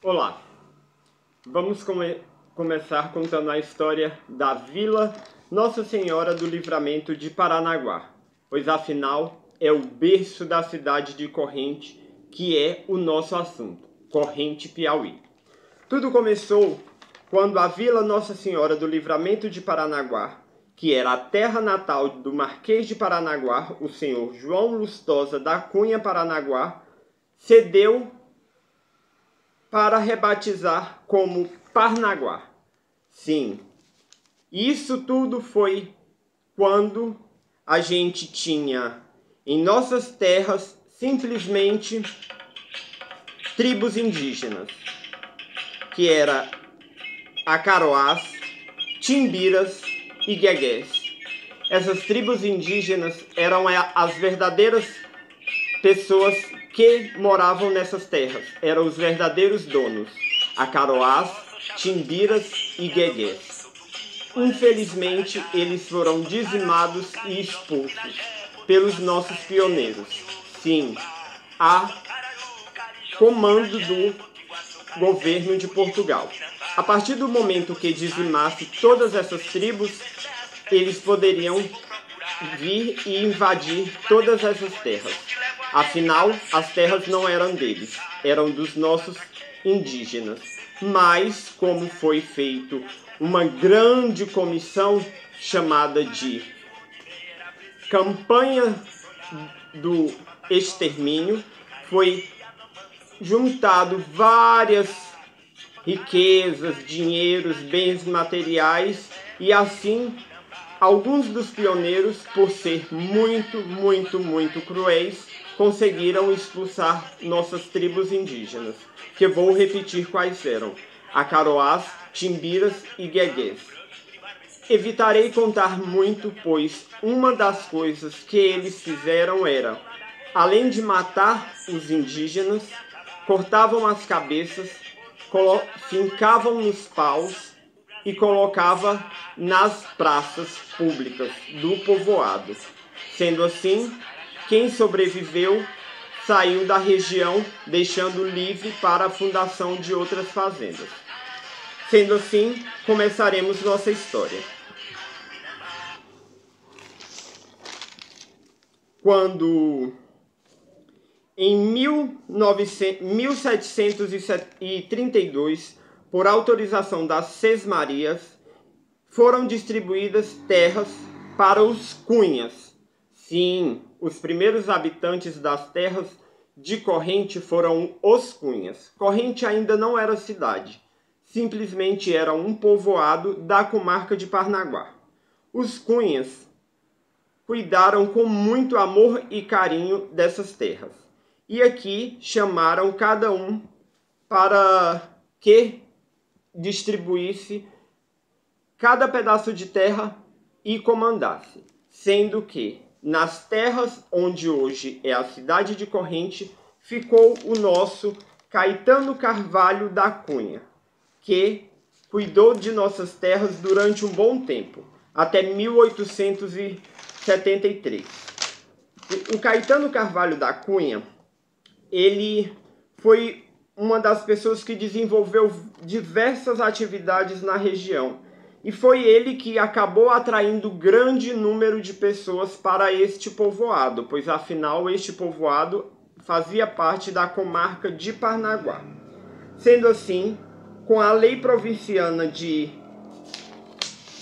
Olá, vamos começar contando a história da Vila Nossa Senhora do Livramento de Paranaguá, pois afinal é o berço da cidade de Corrente, que é o nosso assunto, Corrente, Piauí. Tudo começou quando a Vila Nossa Senhora do Livramento de Paranaguá, que era a terra natal do Marquês de Paranaguá, o senhor João Lustosa da Cunha Paranaguá, cedeu para rebatizar como Parnaguá. Sim, isso tudo foi quando a gente tinha em nossas terras simplesmente tribos indígenas, que era Acaroás, Timbiras e Guegués. Essas tribos indígenas eram as verdadeiras pessoas que moravam nessas terras. Eram os verdadeiros donos, Acaroás, Timbiras e Guegués. Infelizmente, eles foram dizimados e expulsos pelos nossos pioneiros. Sim, a comando do governo de Portugal. A partir do momento que dizimasse todas essas tribos, eles poderiam vir e invadir todas essas terras. Afinal, as terras não eram deles, eram dos nossos indígenas. Mas, como foi feito uma grande comissão chamada de Campanha do Extermínio, foi juntado várias riquezas, dinheiros, bens materiais, e assim alguns dos pioneiros, por ser muito cruéis, conseguiram expulsar nossas tribos indígenas, que vou repetir quais eram: Acaroás, Timbiras e Guegués. Evitarei contar muito, pois uma das coisas que eles fizeram era, além de matar os indígenas, cortavam as cabeças, fincavam nos paus e colocava nas praças públicas do povoado. Sendo assim, quem sobreviveu saiu da região, deixando livre para a fundação de outras fazendas. Sendo assim, começaremos nossa história. Quando em 1732, por autorização das Sesmarias, foram distribuídas terras para os cunhas. Sim, os primeiros habitantes das terras de Corrente foram os cunhas. Corrente ainda não era cidade, simplesmente era um povoado da comarca de Parnaguá. Os cunhas cuidaram com muito amor e carinho dessas terras. E aqui chamaram cada um para que distribuísse cada pedaço de terra e comandasse. Sendo que nas terras onde hoje é a cidade de Corrente, ficou o nosso Caetano Carvalho da Cunha, que cuidou de nossas terras durante um bom tempo, até 1873. O Caetano Carvalho da Cunha, ele foi uma das pessoas que desenvolveu diversas atividades na região. E foi ele que acabou atraindo grande número de pessoas para este povoado, pois afinal este povoado fazia parte da comarca de Parnaguá. Sendo assim, com a lei provinciana de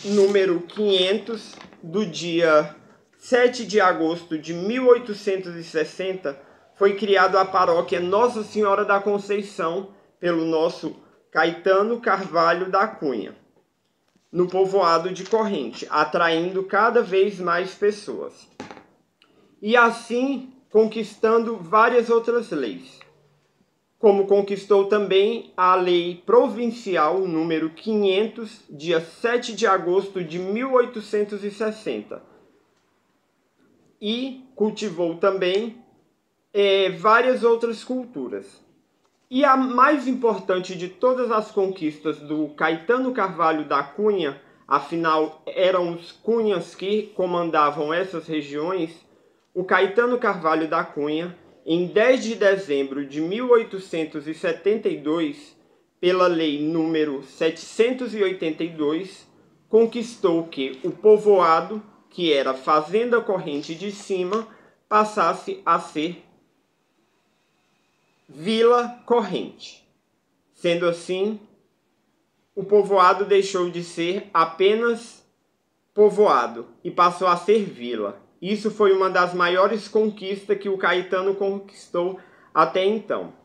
número 500, do dia 7 de agosto de 1860, foi criada a paróquia Nossa Senhora da Conceição pelo nosso Caetano Carvalho da Cunha, no povoado de Corrente, atraindo cada vez mais pessoas. E assim conquistando várias outras leis, como conquistou também a lei provincial número 500, dia 7 de agosto de 1860. E cultivou também várias outras culturas. E a mais importante de todas as conquistas do Caetano Carvalho da Cunha, afinal eram os cunhas que comandavam essas regiões, o Caetano Carvalho da Cunha, em 10 de dezembro de 1872, pela lei número 782, conquistou que o povoado, que era Fazenda Corrente de Cima, passasse a ser Vila Corrente. Sendo assim, o povoado deixou de ser apenas povoado e passou a ser vila. Isso foi uma das maiores conquistas que o Caetano conquistou até então.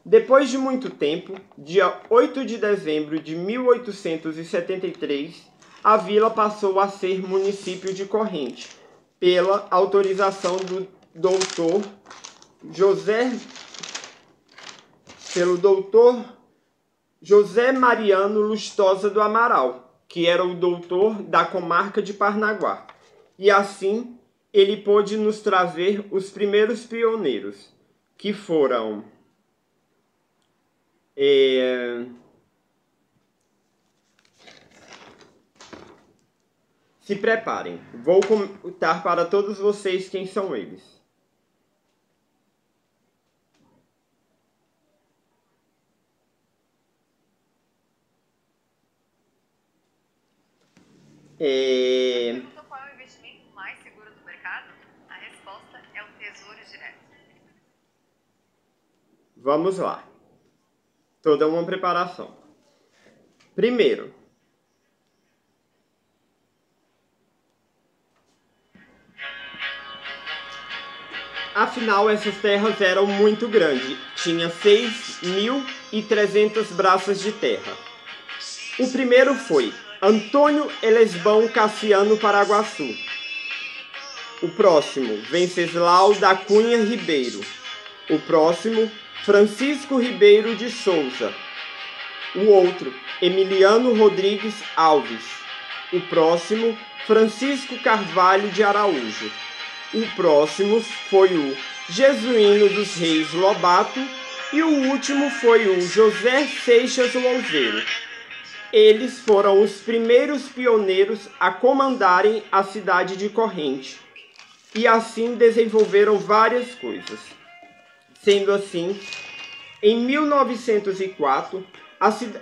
Depois de muito tempo, dia 8 de dezembro de 1873, a vila passou a ser município de Corrente, pela autorização do doutor José Mariano Lustosa do Amaral, que era o doutor da comarca de Parnaguá. E assim, ele pôde nos trazer os primeiros pioneiros, que foram se preparem, vou contar para todos vocês quem são eles. Qual é o investimento mais seguro do mercado? A resposta é o Tesouro Direto. Vamos lá. Toda uma preparação. Primeiro, afinal, essas terras eram muito grandes. Tinha 6.300 braças de terra. O primeiro foi Antônio Elesbão Cassiano Paraguaçu. O próximo, Venceslau da Cunha Ribeiro. O próximo, Francisco Ribeiro de Souza. O outro, Emiliano Rodrigues Alves. O próximo, Francisco Carvalho de Araújo. O próximo foi o Jesuíno dos Reis Lobato. E o último foi o José Seixas Louzeiro. Eles foram os primeiros pioneiros a comandarem a cidade de Corrente. E assim desenvolveram várias coisas. Sendo assim, em 1904,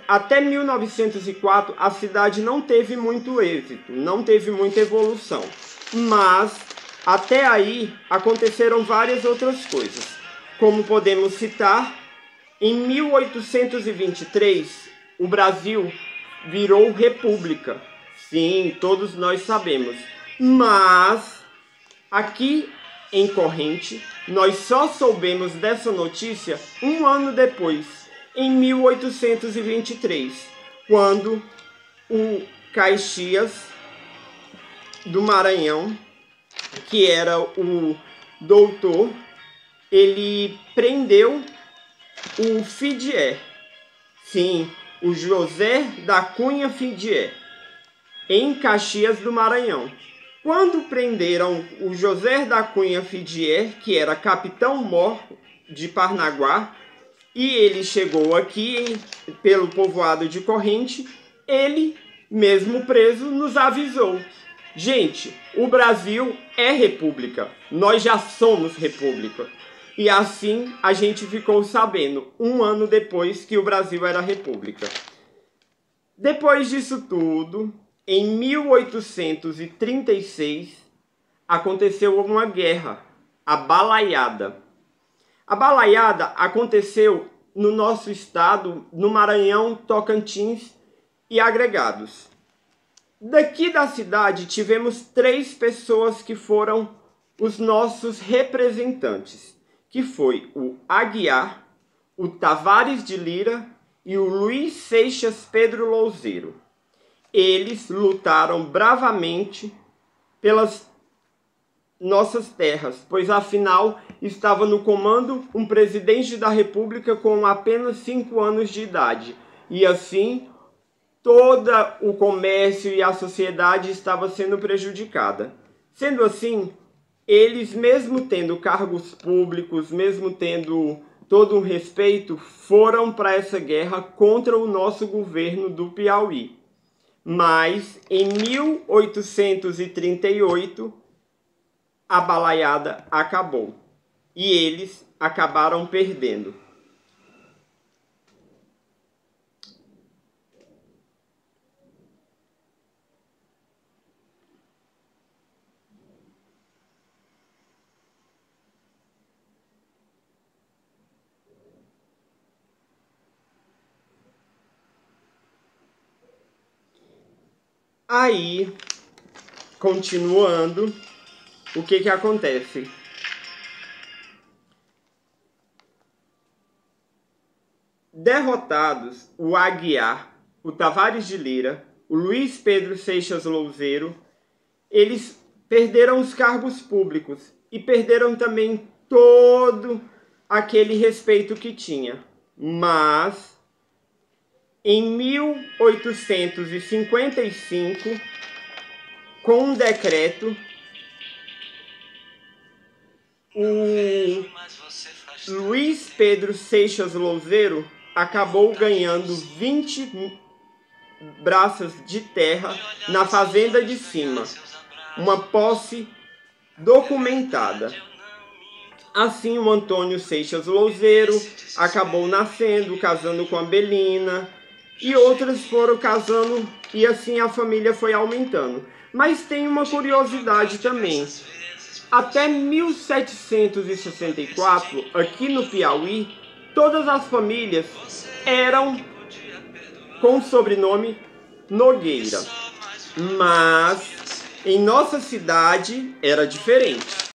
até 1904, a cidade não teve muito êxito, não teve muita evolução. Mas, até aí, aconteceram várias outras coisas. Como podemos citar, em 1823, o Brasil virou república. Sim, todos nós sabemos. Mas, aqui em Corrente, nós só soubemos dessa notícia um ano depois, em 1823, quando o Caxias do Maranhão, que era o doutor, ele prendeu o Fidier. Sim, o José da Cunha Fidier, em Caxias do Maranhão. Quando prenderam o José da Cunha Fidier, que era capitão-mor de Parnaguá, e ele chegou aqui pelo povoado de Corrente, ele, mesmo preso, nos avisou: gente, o Brasil é república, nós já somos república. E assim a gente ficou sabendo, um ano depois, que o Brasil era república. Depois disso tudo, em 1836, aconteceu uma guerra, a Balaiada. A Balaiada aconteceu no nosso estado, no Maranhão, Tocantins e agregados. Daqui da cidade tivemos 3 pessoas que foram os nossos representantes, que foi o Aguiar, o Tavares de Lira e o Luiz Seixas Pedro Louzeiro. Eles lutaram bravamente pelas nossas terras, pois afinal estava no comando um presidente da República com apenas 5 anos de idade. E assim, todo o comércio e a sociedade estava sendo prejudicada. Sendo assim, eles, mesmo tendo cargos públicos, mesmo tendo todo um respeito, foram para essa guerra contra o nosso governo do Piauí. Mas, em 1838, a balaiada acabou e eles acabaram perdendo. Aí, continuando, o que acontece? Derrotados, o Aguiar, o Tavares de Lira, o Luiz Pedro Seixas Louzeiro, eles perderam os cargos públicos e perderam também todo aquele respeito que tinha. Mas, em 1855, com um decreto, o Luiz Pedro Seixas Louzeiro acabou ganhando 20 braças de terra na fazenda de cima, uma posse documentada. Assim, o Antônio Seixas Louzeiro acabou nascendo, casando com a Belina, e outras foram casando, e assim a família foi aumentando. Mas tem uma curiosidade também. Até 1764, aqui no Piauí, todas as famílias eram com o sobrenome Nogueira. Mas em nossa cidade era diferente.